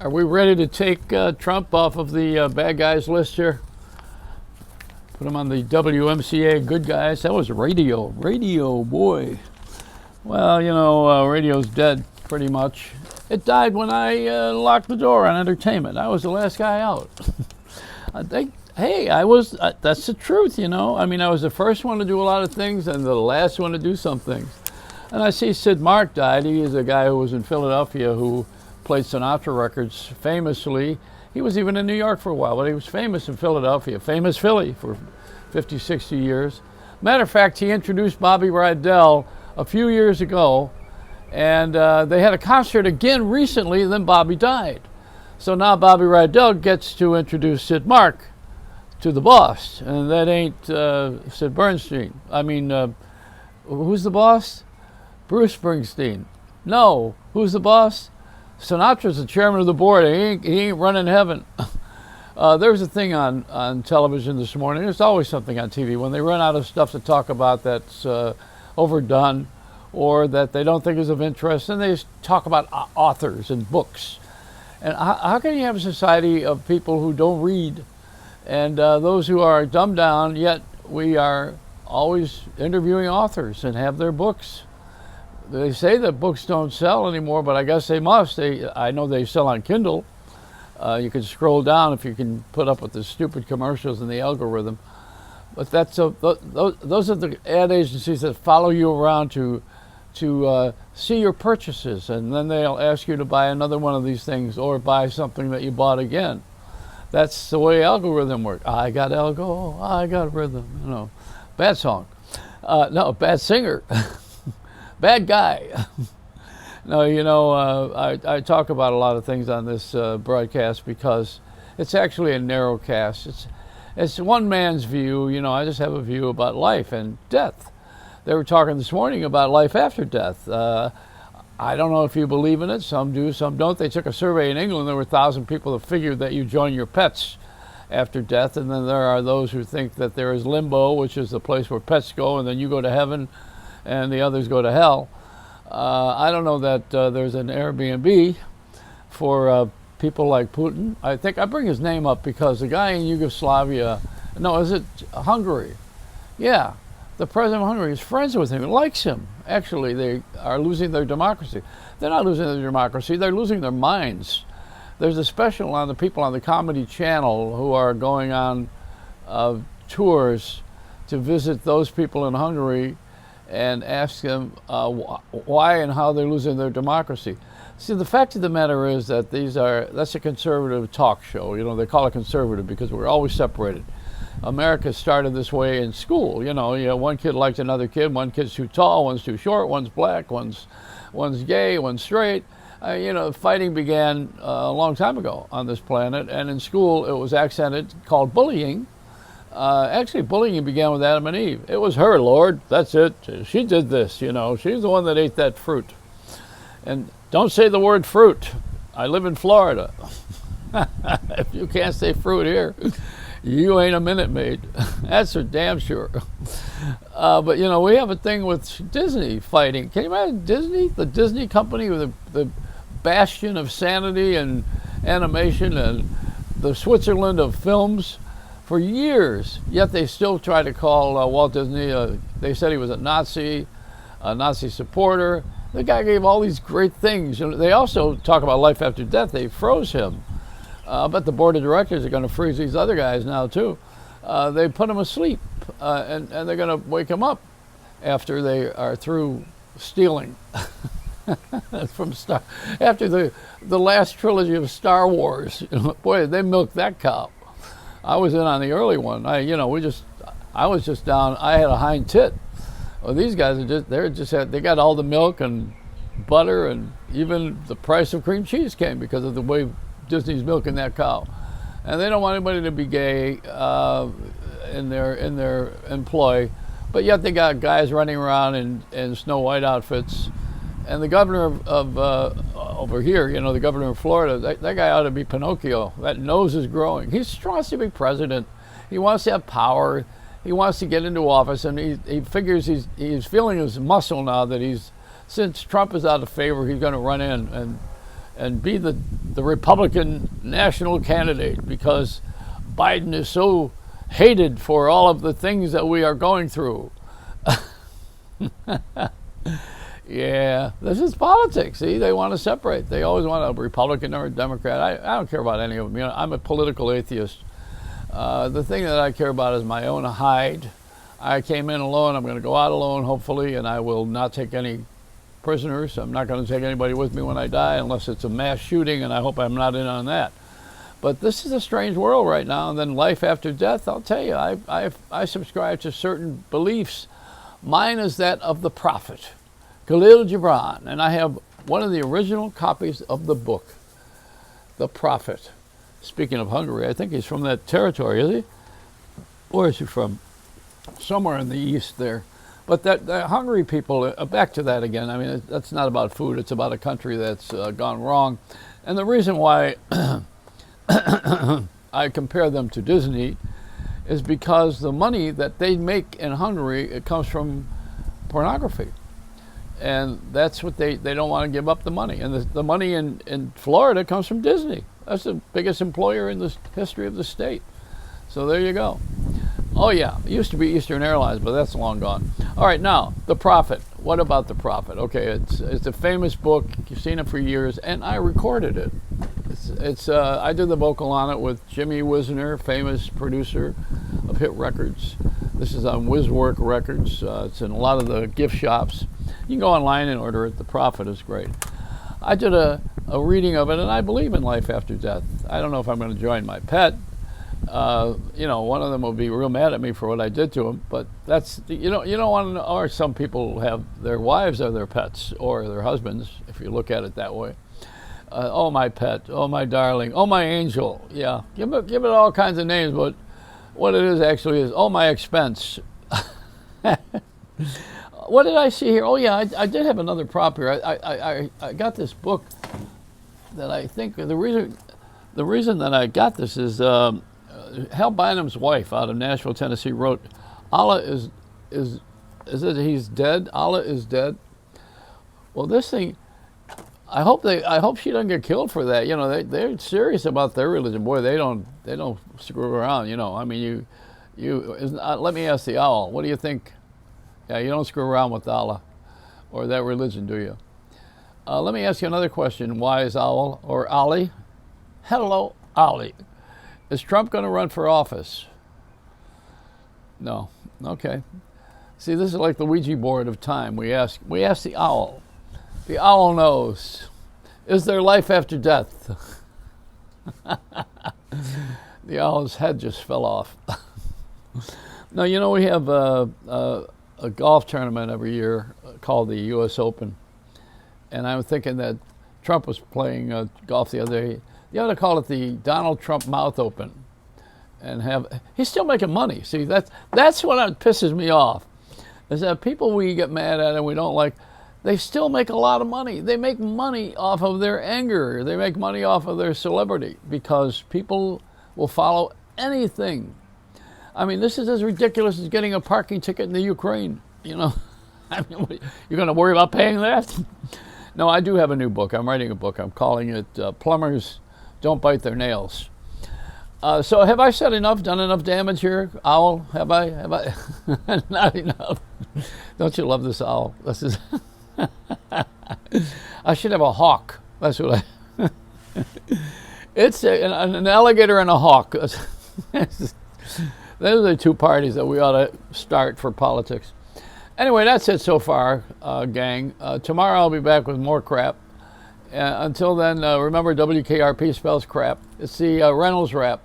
Are we ready to take Trump off of the bad guys list here? Put him on the WMCA good guys. That was radio. Radio, boy. Well, radio's dead pretty much. It died when I locked the door on entertainment. I was the last guy out. I think, hey, that's the truth, I mean, I was the first one to do a lot of things and the last one to do some things. And I see Sid Mark died. He is a guy who was in Philadelphia who played Sinatra records famously. He was even in New York for a while, but he was famous in Philadelphia, famous Philly for 50, 60 years. Matter of fact, he introduced Bobby Rydell a few years ago, and they had a concert again recently, and then Bobby died. So now Bobby Rydell gets to introduce Sid Mark to the boss, and that ain't Sid Bernstein. I mean, who's the boss? Bruce Springsteen. No, who's the boss? Sinatra's the chairman of the board. He ain't running heaven. There was a thing on television this morning. There's always something on TV. When they run out of stuff to talk about that's overdone or that they don't think is of interest, then they just talk about authors and books. And how can you have a society of people who don't read and those who are dumbed down, yet we are always interviewing authors and have their books? They say that books don't sell anymore, but I guess they must. I know they sell on Kindle. You can scroll down if you can put up with the stupid commercials and the algorithm. But those are the ad agencies that follow you around to see your purchases, and then they'll ask you to buy another one of these things or buy something that you bought again. That's the way algorithm works. I got algo, I got rhythm. Bad song. No, bad singer. Bad guy. No, I talk about a lot of things on this broadcast because it's actually a narrow cast. It's one man's view. I just have a view about life and death. They were talking this morning about life after death. I don't know if you believe in it. Some do, some don't. They took a survey in England. There were 1,000 people that figured that you join your pets after death. And then there are those who think that there is limbo, which is the place where pets go, and then you go to heaven and the others go to hell. I don't know that there's an Airbnb for people like Putin. I think I bring his name up because the guy in Yugoslavia, is it Hungary? Yeah, the president of Hungary is friends with him, likes him. Actually, they are losing their democracy. They're not losing their democracy, they're losing their minds. There's a special on the people on the Comedy Channel who are going on tours to visit those people in Hungary and ask them why and how they're losing their democracy. See, the fact of the matter is that that's a conservative talk show. They call it conservative because we're always separated. America started this way in school. One kid likes another kid. One kid's too tall, one's too short, one's black, one's gay, one's straight. Fighting began a long time ago on this planet, and in school it was accented, called bullying. Actually, bullying began with Adam and Eve. It was her, Lord. That's it. She did this, She's the one that ate that fruit. And don't say the word fruit. I live in Florida. If you can't say fruit here, you ain't a Minute Maid. That's for damn sure. But, we have a thing with Disney fighting. Can you imagine Disney? The Disney company with the bastion of sanity and animation and the Switzerland of films. For years, yet they still try to call Walt Disney, they said he was a Nazi supporter. The guy gave all these great things. They also talk about life after death. They froze him. But the board of directors are going to freeze these other guys now, too. They put him asleep, and they're going to wake him up after they are through stealing from after the last trilogy of Star Wars. Boy, they milked that cow. I was in on the early one. I was just down. I had a hind tit. Well, these guys they got all the milk and butter, and even the price of cream cheese came because of the way Disney's milking that cow. And they don't want anybody to be gay in their employ, but yet they got guys running around in Snow White outfits. And the governor of over here, the governor of Florida, that guy ought to be Pinocchio. That nose is growing. He wants to be president. He wants to have power. He wants to get into office, and he figures he's feeling his muscle now that since Trump is out of favor, he's going to run in and be the Republican national candidate because Biden is so hated for all of the things that we are going through. Yeah, this is politics. See, they want to separate. They always want a Republican or a Democrat. I don't care about any of them. You know, I'm a political atheist. The thing that I care about is my own hide. I came in alone. I'm going to go out alone, hopefully, and I will not take any prisoners. I'm not going to take anybody with me when I die unless it's a mass shooting, and I hope I'm not in on that. But this is a strange world right now. And then life after death, I'll tell you, I subscribe to certain beliefs. Mine is that of the prophet, Khalil Gibran, and I have one of the original copies of the book, The Prophet. Speaking of Hungary, I think he's from that territory, is he? Where is he from? Somewhere in the east there. But the Hungary people, back to that again, I mean, that's not about food, it's about a country that's gone wrong. And the reason why I compare them to Disney is because the money that they make in Hungary, it comes from pornography. And that's what they don't want to give up the money. And the money in Florida comes from Disney. That's the biggest employer in the history of the state. So there you go. Oh yeah, it used to be Eastern Airlines, but that's long gone. All right, now, The Prophet. What about The Prophet? Okay, it's a famous book. You've seen it for years, and I recorded it. I did the vocal on it with Jimmy Wisner, famous producer of hit records. This is on Wizwork Records. It's in a lot of the gift shops. You can go online and order it. The Prophet is great. I did a reading of it, and I believe in life after death. I don't know if I'm going to join my pet. You know, one of them will be real mad at me for what I did to him, but that's, you don't want to know, or some people have their wives are their pets, or their husbands, if you look at it that way. Oh, my pet, oh, my darling, oh, my angel. Yeah, give it all kinds of names, but what it is actually is, oh, my expense. What did I see here? Oh, yeah, I did have another prop here. I got this book that I think the reason that I got this is Hal Bynum's wife out of Nashville, Tennessee wrote, Allah is it he's dead? Allah is dead. Well, this thing, I hope she doesn't get killed for that. You know, they're serious about their religion. Boy, they don't screw around. You know, I mean, let me ask the owl. What do you think? Yeah, you don't screw around with Allah or that religion, do you? Let me ask you another question. Why is Owl or Ali? Hello, Ali. Is Trump going to run for office? No. Okay. See, this is like the Ouija board of time. We ask the owl. The owl knows. Is there life after death? The owl's head just fell off. Now, you know, we have a golf tournament every year called the U.S. Open. And I'm thinking that Trump was playing golf the other day. You ought to call it the Donald Trump Mouth Open. And he's still making money. See, that's what pisses me off. Is that people we get mad at and we don't like, they still make a lot of money. They make money off of their anger. They make money off of their celebrity because people will follow anything. I mean, this is as ridiculous as getting a parking ticket in the Ukraine. You know, I mean, you're going to worry about paying that? No, I do have a new book. I'm writing a book. I'm calling it Plumbers Don't Bite Their Nails. So have I said enough, done enough damage here, Owl? Have I? Not enough. Don't you love this owl? This is I should have a hawk. That's what I... It's an alligator and a hawk. Those are the two parties that we ought to start for politics. Anyway, that's it so far, gang. Tomorrow I'll be back with more crap. Until then, remember WKRP spells crap. It's the Reynolds Wrap.